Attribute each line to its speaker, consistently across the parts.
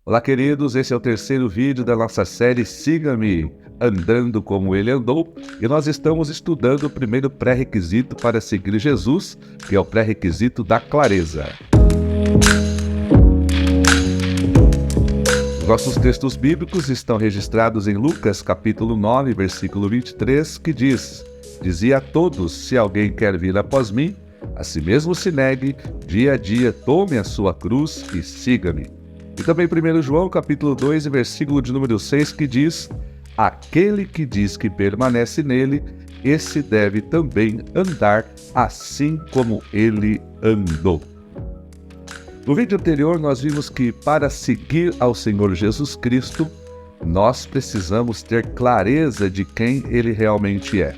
Speaker 1: Olá, queridos, esse é o terceiro vídeo da nossa série Siga-me, Andando Como Ele Andou, e nós estamos estudando o primeiro pré-requisito para seguir Jesus, que é o pré-requisito da clareza. Nossos textos bíblicos estão registrados em Lucas, capítulo 9, versículo 23, que diz: Dizia a todos, se alguém quer vir após mim, a si mesmo se negue, dia a dia tome a sua cruz e siga-me. E também 1 João, capítulo 2, versículo de número 6, que diz: Aquele que diz que permanece nele, esse deve também andar assim como ele andou. No vídeo anterior, nós vimos que para seguir ao Senhor Jesus Cristo, nós precisamos ter clareza de quem Ele realmente é.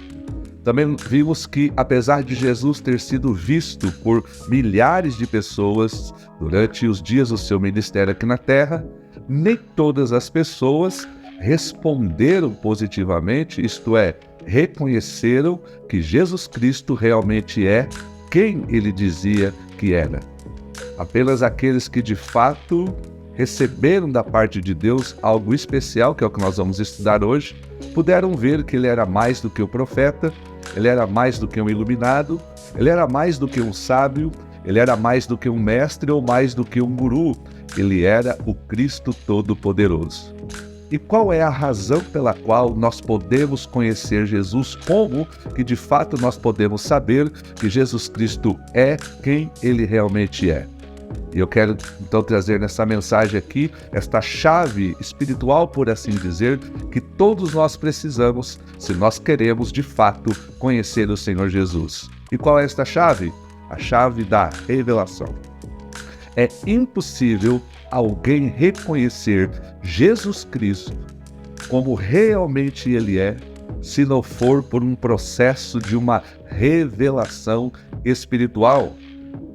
Speaker 1: Também vimos que, apesar de Jesus ter sido visto por milhares de pessoas durante os dias do seu ministério aqui na Terra, nem todas as pessoas responderam positivamente, isto é, reconheceram que Jesus Cristo realmente é quem Ele dizia que era. Apenas aqueles que de fato receberam da parte de Deus algo especial, que é o que nós vamos estudar hoje, puderam ver que ele era mais do que o profeta, ele era mais do que um iluminado, ele era mais do que um sábio, ele era mais do que um mestre ou mais do que um guru, ele era o Cristo Todo-Poderoso. E qual é a razão pela qual nós podemos conhecer Jesus? Como que de fato nós podemos saber que Jesus Cristo é quem ele realmente é? E eu quero então trazer nessa mensagem aqui, esta chave espiritual, por assim dizer, que todos nós precisamos se nós queremos de fato conhecer o Senhor Jesus. E qual é esta chave? A chave da revelação. É impossível alguém reconhecer Jesus Cristo como realmente Ele é, se não for por um processo de uma revelação espiritual.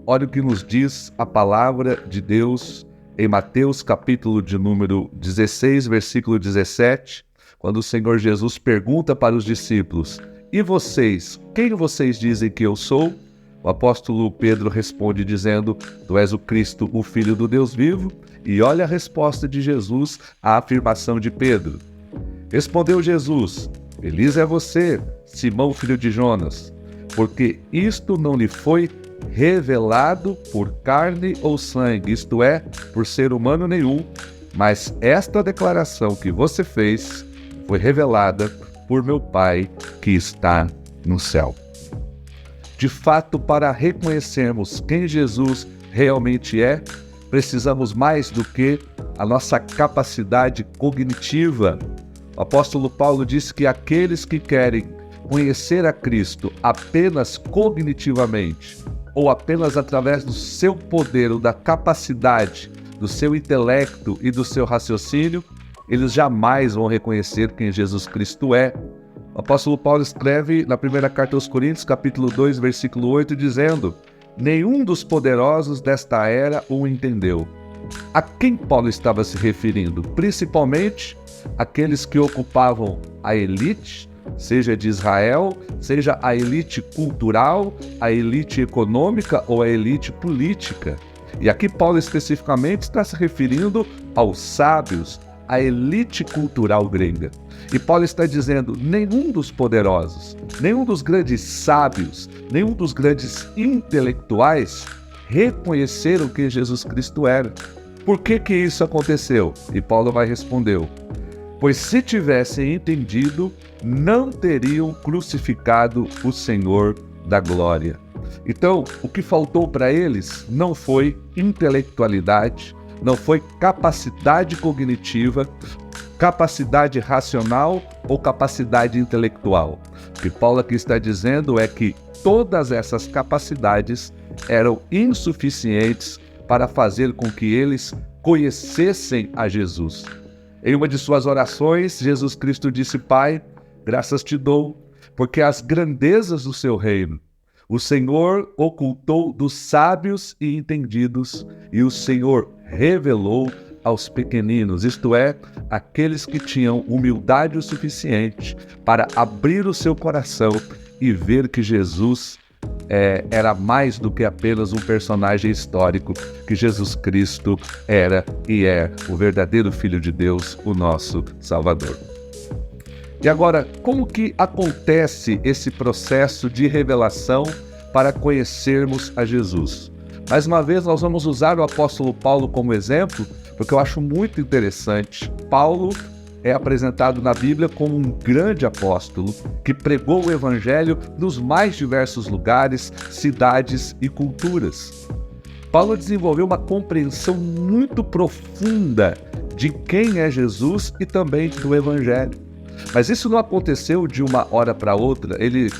Speaker 1: Olha o que nos diz a palavra de Deus em Mateus capítulo de número 16, versículo 17, quando o Senhor Jesus pergunta para os discípulos: E vocês, quem vocês dizem que eu sou? O apóstolo Pedro responde dizendo: Tu és o Cristo, o Filho do Deus vivo. E olha a resposta de Jesus à afirmação de Pedro. Respondeu Jesus: Feliz é você, Simão, filho de Jonas, porque isto não lhe foi revelado por carne ou sangue, isto é, por ser humano nenhum, mas esta declaração que você fez foi revelada por meu Pai que está no céu. De fato, para reconhecermos quem Jesus realmente é, precisamos mais do que a nossa capacidade cognitiva. O apóstolo Paulo disse que aqueles que querem conhecer a Cristo apenas cognitivamente, ou apenas através do seu poder ou da capacidade, do seu intelecto e do seu raciocínio, eles jamais vão reconhecer quem Jesus Cristo é. O apóstolo Paulo escreve na primeira carta aos Coríntios, capítulo 2, versículo 8, dizendo: Nenhum dos poderosos desta era o entendeu. A quem Paulo estava se referindo? Principalmente aqueles que ocupavam a elite, seja de Israel, seja a elite cultural, a elite econômica ou a elite política. E aqui Paulo especificamente está se referindo aos sábios, à elite cultural grega. E Paulo está dizendo: nenhum dos poderosos, nenhum dos grandes sábios, nenhum dos grandes intelectuais reconheceram quem Jesus Cristo era. Por que que isso aconteceu? E Paulo vai responder: Pois se tivessem entendido, não teriam crucificado o Senhor da glória. Então, o que faltou para eles não foi intelectualidade, não foi capacidade cognitiva, capacidade racional ou capacidade intelectual. O que Paulo aqui está dizendo é que todas essas capacidades eram insuficientes para fazer com que eles conhecessem a Jesus. Em uma de suas orações, Jesus Cristo disse: Pai, graças te dou, porque as grandezas do seu reino o Senhor ocultou dos sábios e entendidos, e o Senhor revelou aos pequeninos, isto é, aqueles que tinham humildade o suficiente para abrir o seu coração e ver que Jesus era mais do que apenas um personagem histórico, que Jesus Cristo era e é o verdadeiro Filho de Deus, o nosso Salvador. E agora, como que acontece esse processo de revelação para conhecermos a Jesus? Mais uma vez, nós vamos usar o apóstolo Paulo como exemplo, porque eu acho muito interessante. Paulo é apresentado na Bíblia como um grande apóstolo que pregou o Evangelho nos mais diversos lugares, cidades e culturas. Paulo desenvolveu uma compreensão muito profunda de quem é Jesus e também do Evangelho. Mas isso não aconteceu de uma hora para outra. Ele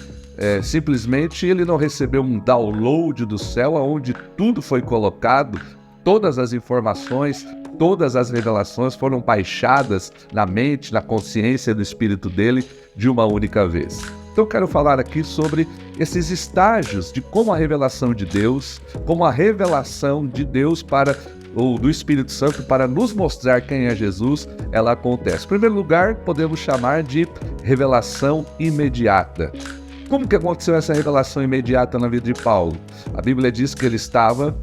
Speaker 1: simplesmente não recebeu um download do céu onde tudo foi colocado, todas as informações, todas as revelações foram baixadas na mente, na consciência do espírito dele de uma única vez. Então eu quero falar aqui sobre esses estágios de como a revelação de Deus, como a revelação de Deus ou do Espírito Santo para nos mostrar quem é Jesus, ela acontece. Em primeiro lugar, podemos chamar de revelação imediata. Como que aconteceu essa revelação imediata na vida de Paulo? A Bíblia diz que ele estava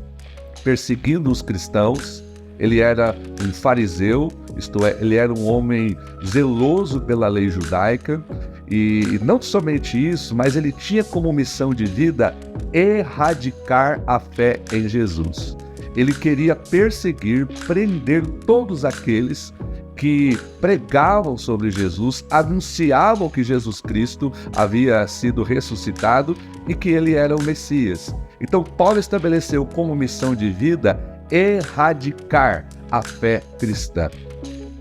Speaker 1: perseguindo os cristãos, ele era um fariseu, isto é, ele era um homem zeloso pela lei judaica, e não somente isso, mas ele tinha como missão de vida erradicar a fé em Jesus. Ele queria perseguir, prender todos aqueles que pregavam sobre Jesus, anunciavam que Jesus Cristo havia sido ressuscitado e que ele era o Messias. Então Paulo estabeleceu como missão de vida erradicar a fé cristã.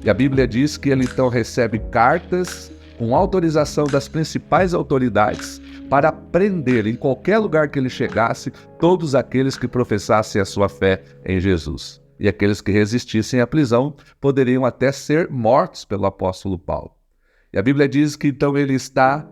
Speaker 1: E a Bíblia diz que ele então recebe cartas com autorização das principais autoridades para prender em qualquer lugar que ele chegasse todos aqueles que professassem a sua fé em Jesus. E aqueles que resistissem à prisão poderiam até ser mortos pelo apóstolo Paulo. E a Bíblia diz que então ele está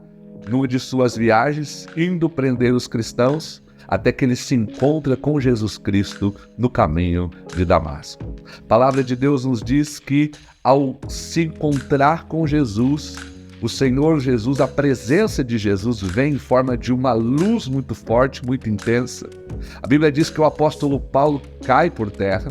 Speaker 1: numa de suas viagens indo prender os cristãos até que ele se encontra com Jesus Cristo no caminho de Damasco. A palavra de Deus nos diz que ao se encontrar com Jesus, o Senhor Jesus, a presença de Jesus vem em forma de uma luz muito forte, muito intensa. A Bíblia diz que o apóstolo Paulo cai por terra,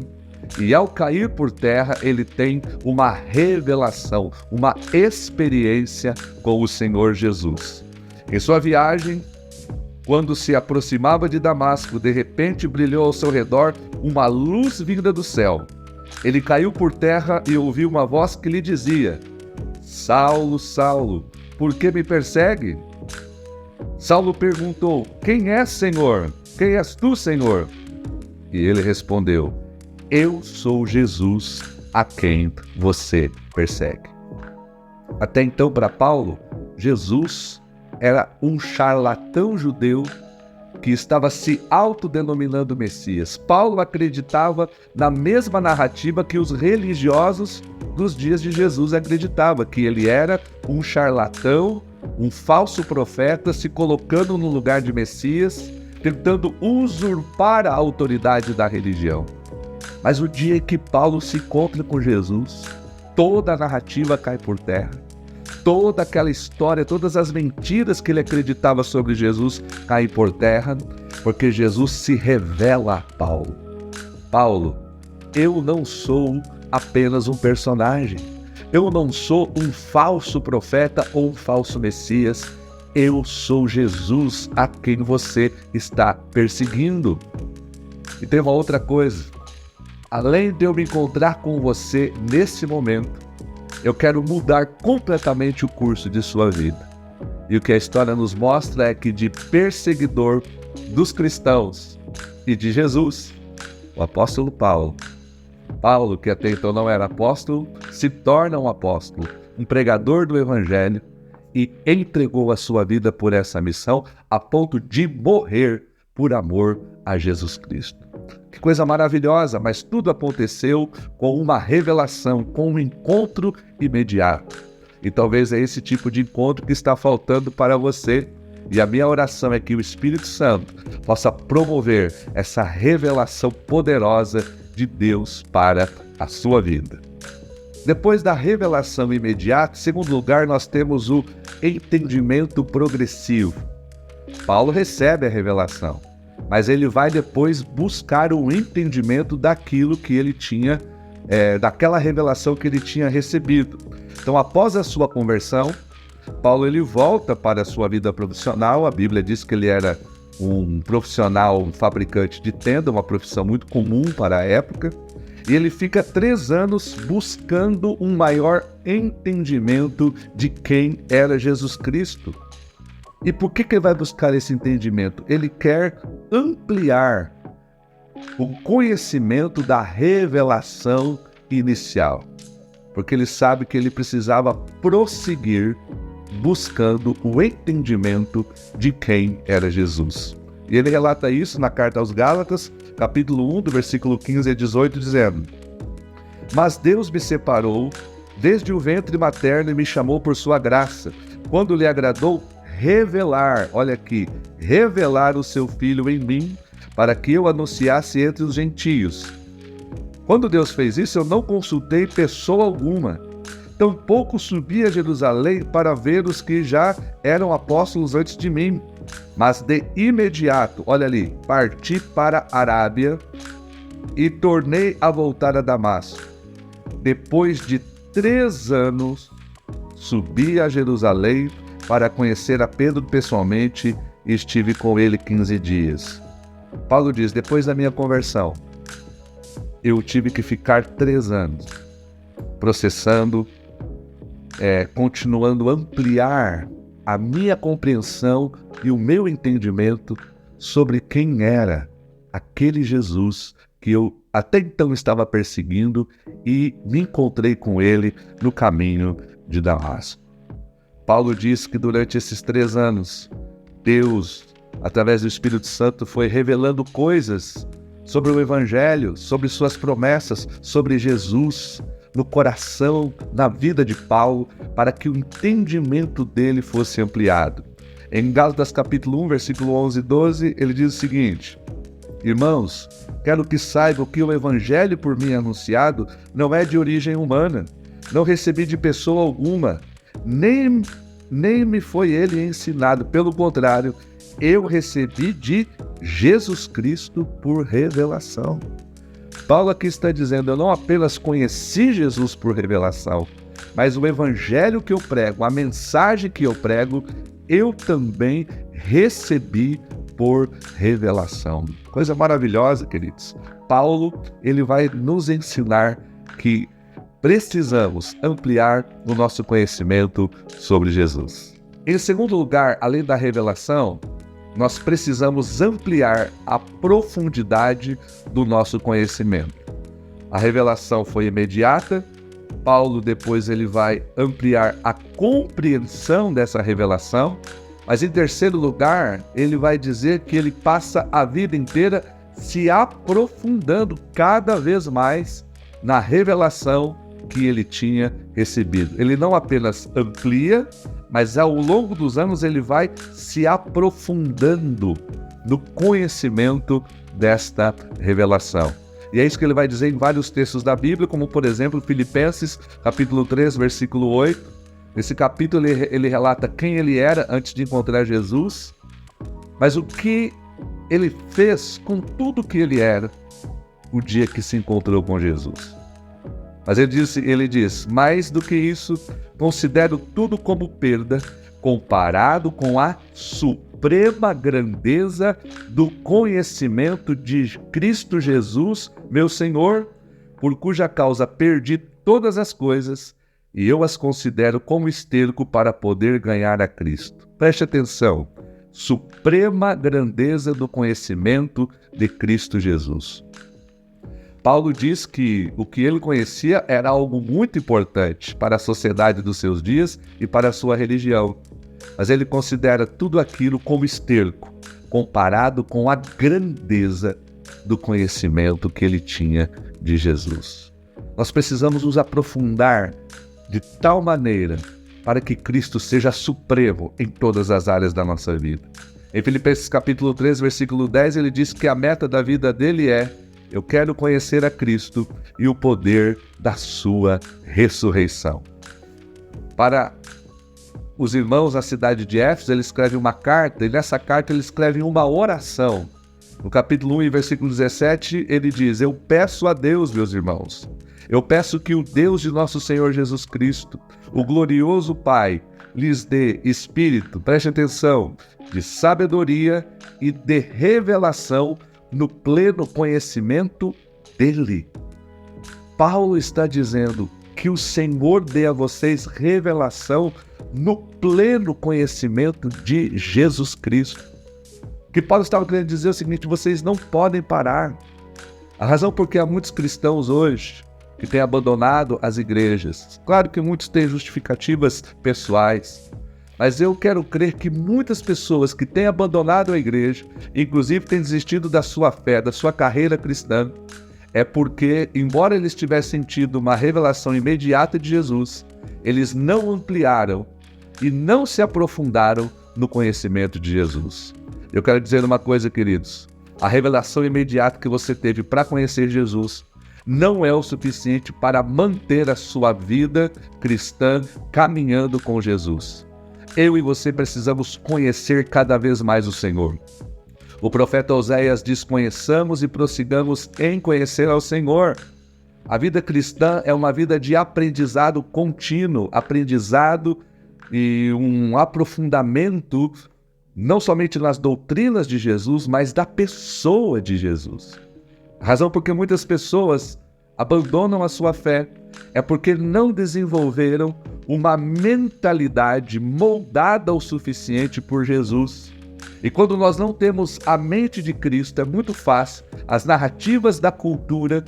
Speaker 1: e ao cair por terra ele tem uma revelação, uma experiência com o Senhor Jesus. Em sua viagem, quando se aproximava de Damasco, de repente brilhou ao seu redor uma luz vinda do céu. Ele caiu por terra e ouviu uma voz que lhe dizia: Saulo, Saulo, por que me persegue? Saulo perguntou: Quem és, Senhor? Quem és tu, Senhor? E ele respondeu: Eu sou Jesus, a quem você persegue. Até então, para Paulo, Jesus era um charlatão judeu que estava se autodenominando Messias. Paulo acreditava na mesma narrativa que os religiosos dos dias de Jesus acreditavam, que ele era um charlatão, um falso profeta, se colocando no lugar de Messias, tentando usurpar a autoridade da religião. Mas o dia que Paulo se encontra com Jesus, toda a narrativa cai por terra. Toda aquela história, todas as mentiras que ele acreditava sobre Jesus caem por terra, porque Jesus se revela a Paulo. Paulo, eu não sou apenas um personagem. Eu não sou um falso profeta ou um falso Messias. Eu sou Jesus a quem você está perseguindo. E tem uma outra coisa. Além de eu me encontrar com você nesse momento, eu quero mudar completamente o curso de sua vida. E o que a história nos mostra é que de perseguidor dos cristãos e de Jesus, o apóstolo Paulo, que até então não era apóstolo, se torna um apóstolo, um pregador do Evangelho, e entregou a sua vida por essa missão a ponto de morrer por amor a Jesus Cristo. Que coisa maravilhosa, mas tudo aconteceu com uma revelação, com um encontro imediato. E talvez é esse tipo de encontro que está faltando para você. E a minha oração é que o Espírito Santo possa promover essa revelação poderosa de Deus para a sua vida. Depois da revelação imediata, em segundo lugar, nós temos o entendimento progressivo. Paulo recebe a revelação, mas ele vai depois buscar o entendimento daquilo que ele tinha, daquela revelação que ele tinha recebido. Então, após a sua conversão, Paulo ele volta para a sua vida profissional. A Bíblia diz que ele era um profissional, um fabricante de tenda, uma profissão muito comum para a época. E ele fica 3 anos buscando um maior entendimento de quem era Jesus Cristo. E por que ele vai buscar esse entendimento? Ele quer ampliar o conhecimento da revelação inicial, porque ele sabe que ele precisava prosseguir buscando o entendimento de quem era Jesus. E ele relata isso na carta aos Gálatas, capítulo 1, do versículo 15 a 18, dizendo: Mas Deus me separou desde o ventre materno e me chamou por sua graça, quando lhe agradou revelar, olha aqui, revelar o seu Filho em mim, para que eu anunciasse entre os gentios. Quando Deus fez isso, eu não consultei pessoa alguma, tampouco subi a Jerusalém para ver os que já eram apóstolos antes de mim, mas de imediato, olha ali, parti para a Arábia e tornei a voltar a Damasco. Depois de 3 anos, subi a Jerusalém para conhecer a Pedro pessoalmente e estive com ele 15 dias. Paulo diz, depois da minha conversão, eu tive que ficar 3 anos processando, continuando a ampliar a minha compreensão e o meu entendimento sobre quem era aquele Jesus que eu até então estava perseguindo e me encontrei com ele no caminho de Damasco. Paulo diz que durante esses 3 anos, Deus, através do Espírito Santo, foi revelando coisas sobre o Evangelho, sobre suas promessas, sobre Jesus, no coração, na vida de Paulo, para que o entendimento dele fosse ampliado. Em Gálatas capítulo 1, versículo 11 e 12, ele diz o seguinte: Irmãos, quero que saibam que o Evangelho por mim anunciado não é de origem humana, não recebi de pessoa alguma, nem me foi ele ensinado, pelo contrário, eu recebi de Jesus Cristo por revelação. Paulo aqui está dizendo, eu não apenas conheci Jesus por revelação, mas o evangelho que eu prego, a mensagem que eu prego, eu também recebi por revelação. Coisa maravilhosa, queridos. Paulo, ele vai nos ensinar que precisamos ampliar o nosso conhecimento sobre Jesus. Em segundo lugar, além da revelação, nós precisamos ampliar a profundidade do nosso conhecimento. A revelação foi imediata. Paulo depois ele vai ampliar a compreensão dessa revelação. Mas em terceiro lugar, ele vai dizer que ele passa a vida inteira se aprofundando cada vez mais na revelação que ele tinha recebido. Ele não apenas amplia, mas ao longo dos anos ele vai se aprofundando no conhecimento desta revelação. E é isso que ele vai dizer em vários textos da Bíblia, como por exemplo Filipenses, capítulo 3, versículo 8. Nesse capítulo ele relata quem ele era antes de encontrar Jesus, mas o que ele fez com tudo que ele era o dia que se encontrou com Jesus. Mas ele diz, mais do que isso, considero tudo como perda, comparado com a suprema grandeza do conhecimento de Cristo Jesus, meu Senhor, por cuja causa perdi todas as coisas, e eu as considero como esterco para poder ganhar a Cristo. Preste atenção, suprema grandeza do conhecimento de Cristo Jesus. Paulo diz que o que ele conhecia era algo muito importante para a sociedade dos seus dias e para a sua religião. Mas ele considera tudo aquilo como esterco, comparado com a grandeza do conhecimento que ele tinha de Jesus. Nós precisamos nos aprofundar de tal maneira para que Cristo seja supremo em todas as áreas da nossa vida. Em Filipenses capítulo 3, versículo 10, ele diz que a meta da vida dele é: eu quero conhecer a Cristo e o poder da sua ressurreição. Para os irmãos na cidade de Éfeso, ele escreve uma carta, e nessa carta ele escreve uma oração. No capítulo 1, e versículo 17, ele diz: eu peço a Deus, meus irmãos, eu peço que o Deus de nosso Senhor Jesus Cristo, o glorioso Pai, lhes dê espírito, preste atenção, de sabedoria e de revelação no pleno conhecimento dele. Paulo está dizendo que o Senhor dê a vocês revelação no pleno conhecimento de Jesus Cristo. O que Paulo estava querendo dizer é o seguinte: vocês não podem parar. A razão por que há muitos cristãos hoje que têm abandonado as igrejas. Claro que muitos têm justificativas pessoais, mas eu quero crer que muitas pessoas que têm abandonado a igreja, inclusive têm desistido da sua fé, da sua carreira cristã, é porque, embora eles tivessem tido uma revelação imediata de Jesus, eles não ampliaram e não se aprofundaram no conhecimento de Jesus. Eu quero dizer uma coisa, queridos: a revelação imediata que você teve para conhecer Jesus não é o suficiente para manter a sua vida cristã caminhando com Jesus. Eu e você precisamos conhecer cada vez mais o Senhor. O profeta Oséias diz: conheçamos e prossigamos em conhecer ao Senhor. A vida cristã é uma vida de aprendizado contínuo, aprendizado e um aprofundamento não somente nas doutrinas de Jesus, mas da pessoa de Jesus. A razão por que muitas pessoas abandonam a sua fé é porque não desenvolveram uma mentalidade moldada o suficiente por Jesus. E quando nós não temos a mente de Cristo, é muito fácil as narrativas da cultura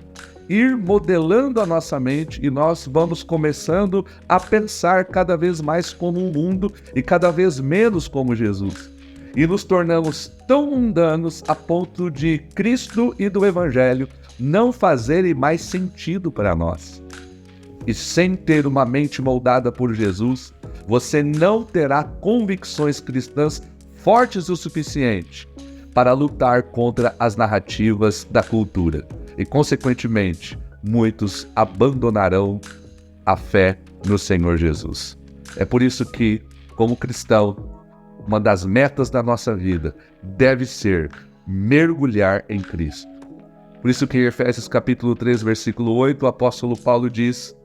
Speaker 1: ir modelando a nossa mente e nós vamos começando a pensar cada vez mais como o mundo e cada vez menos como Jesus. E nos tornamos tão mundanos a ponto de Cristo e do Evangelho não fazerem mais sentido para nós. E sem ter uma mente moldada por Jesus, você não terá convicções cristãs fortes o suficiente para lutar contra as narrativas da cultura. E, consequentemente, muitos abandonarão a fé no Senhor Jesus. É por isso que, como cristão, uma das metas da nossa vida deve ser mergulhar em Cristo. Por isso que em Efésios capítulo 3, versículo 8, o apóstolo Paulo diz: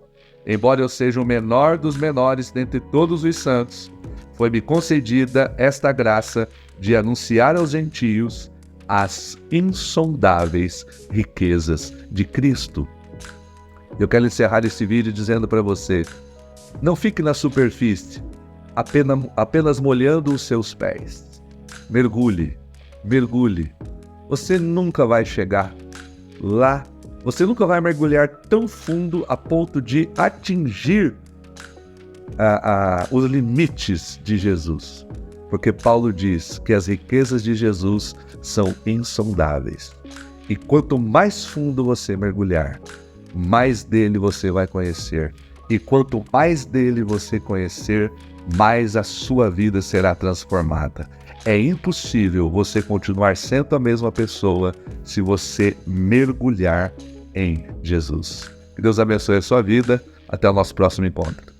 Speaker 1: embora eu seja o menor dos menores dentre todos os santos, foi-me concedida esta graça de anunciar aos gentios as insondáveis riquezas de Cristo. Eu quero encerrar esse vídeo dizendo para você: não fique na superfície, apenas molhando os seus pés. Mergulhe, mergulhe. Você nunca vai chegar lá, você nunca vai mergulhar tão fundo a ponto de atingir os limites de Jesus. Porque Paulo diz que as riquezas de Jesus são insondáveis. E quanto mais fundo você mergulhar, mais dele você vai conhecer. E quanto mais dele você conhecer, mais a sua vida será transformada. É impossível você continuar sendo a mesma pessoa se você mergulhar em Jesus. Que Deus abençoe a sua vida. Até o nosso próximo encontro.